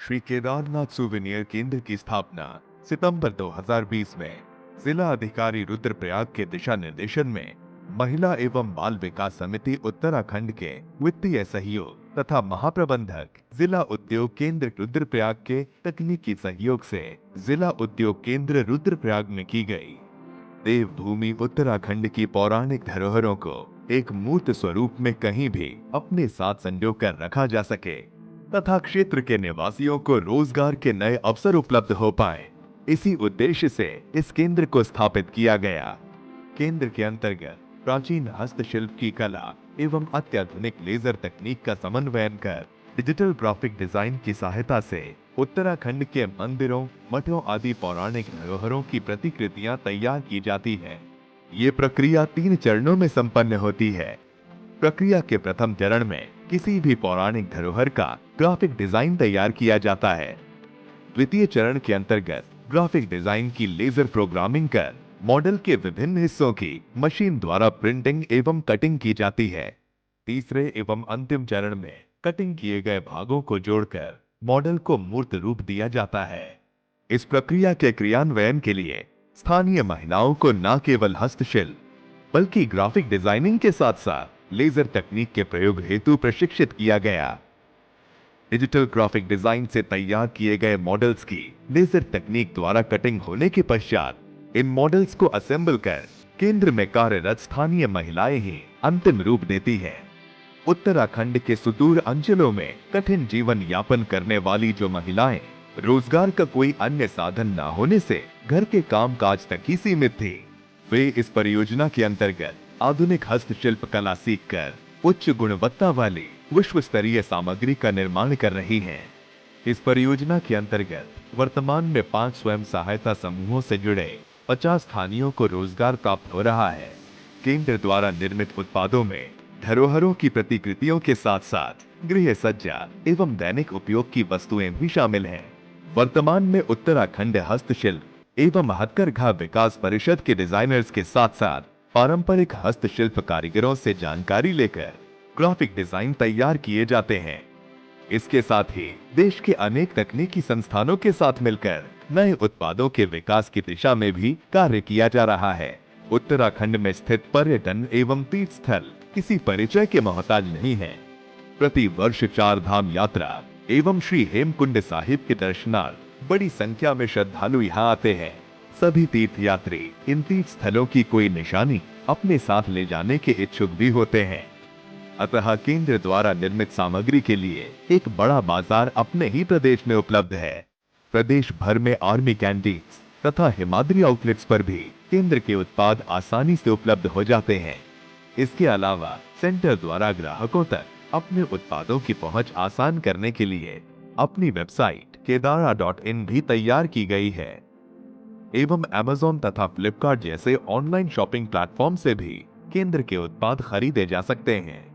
Shri Kedarnath souvenir केंद्र की स्थापना सितंबर 2020 में जिला अधिकारी रुद्रप्रयाग के दिशा निर्देशन में महिला एवं बाल विकास समिति उत्तराखंड के वित्तीय सहयोग तथा महाप्रबंधक जिला उद्योग केंद्र रुद्रप्रयाग के तकनीकी सहयोग से जिला उद्योग केंद्र रुद्रप्रयाग में की गई। देवभूमि उत्तराखंड की पौराणिक धरोहरों को एक मूर्त स्वरूप में कहीं भी अपने साथ संजो कर रखा जा सके तथा क्षेत्र के निवासियों को रोजगार के नए अवसर उपलब्ध हो पाए, इसी उद्देश्य से इस केंद्र को स्थापित किया गया। केंद्र के अंतर्गत प्राचीन हस्तशिल्प की कला एवं अत्याधुनिक लेजर तकनीक का समन्वयन कर डिजिटल ग्राफिक डिजाइन की सहायता से उत्तराखंड के मंदिरों, मठों आदि पौराणिक धरोहरों की प्रतिकृतियां तैयार की जाती है। ये प्रक्रिया 3 चरणों में संपन्न होती है। प्रक्रिया के प्रथम चरण में किसी भी पौराणिक धरोहर का ग्राफिक डिजाइन तैयार किया जाता है। द्वितीय चरण के अंतर्गत ग्राफिक डिजाइन की लेजर प्रोग्रामिंग कर मॉडल के विभिन्न हिस्सों की मशीन द्वारा प्रिंटिंग एवं कटिंग की जाती है। तीसरे एवं अंतिम चरण में कटिंग किए गए भागों को जोड़कर मॉडल को मूर्त रूप दिया जाता है। इस प्रक्रिया के क्रियान्वयन के लिए स्थानीय महिलाओं को न केवल हस्तशिल्प बल्कि ग्राफिक डिजाइनिंग के साथ साथ लेजर तकनीक के प्रयोग हेतु प्रशिक्षित किया गया। डिजिटल ग्राफिक डिजाइन से तैयार किए गए मॉडल्स की लेजर तकनीक द्वारा कटिंग होने के पश्चात इन मॉडल्स को असेंबल कर केंद्र में कार्यरत स्थानीय महिलाएं ही अंतिम रूप देती हैं। उत्तराखंड के सुदूर अंचलों में कठिन जीवन यापन करने वाली जो महिलाएं रोजगार का कोई अन्य साधन न होने से घर के काम काज तक ही सीमित थी, वे इस परियोजना के अंतर्गत आधुनिक हस्तशिल्प कला सीखकर उच्च गुणवत्ता वाली विश्व स्तरीय सामग्री का निर्माण कर रही हैं। इस परियोजना के अंतर्गत वर्तमान में 5 स्वयं सहायता समूहों से जुड़े 50 स्थानीयों को रोजगार प्राप्त हो रहा है। केंद्र द्वारा निर्मित उत्पादों में धरोहरों की प्रतिकृतियों के साथ साथ गृह सज्जा एवं दैनिक उपयोग की वस्तुएं भी शामिल हैं। वर्तमान में उत्तराखंड हस्तशिल्प एवं हथकरघा विकास परिषद के डिजाइनर्स के साथ साथ पारंपरिक हस्तशिल्प कारीगरों से जानकारी लेकर ग्राफिक डिजाइन तैयार किए जाते हैं। इसके साथ ही देश के अनेक तकनीकी संस्थानों के साथ मिलकर नए उत्पादों के विकास की दिशा में भी कार्य किया जा रहा है। उत्तराखंड में स्थित पर्यटन एवं तीर्थ स्थल किसी परिचय के मोहताज नहीं है। प्रति वर्ष 4 धाम यात्रा एवं श्री हेमकुंड साहिब के दर्शनार्थ बड़ी संख्या में श्रद्धालु यहाँ आते हैं। सभी तीर्थ यात्री इन तीर्थ स्थलों की कोई निशानी अपने साथ ले जाने के इच्छुक भी होते हैं। अतः केंद्र द्वारा निर्मित सामग्री के लिए एक बड़ा बाजार अपने ही प्रदेश में उपलब्ध है। प्रदेश भर में आर्मी कैंटीन्स तथा हिमाद्री आउटलेट्स पर भी केंद्र के उत्पाद आसानी से उपलब्ध हो जाते हैं। इसके अलावा सेंटर द्वारा ग्राहकों तक अपने उत्पादों की पहुंच आसान करने के लिए अपनी वेबसाइट kedara.in भी तैयार की गई है एवं Amazon तथा फ्लिपकार्ट जैसे ऑनलाइन शॉपिंग प्लेटफॉर्म से भी केंद्र के उत्पाद खरीदे जा सकते हैं।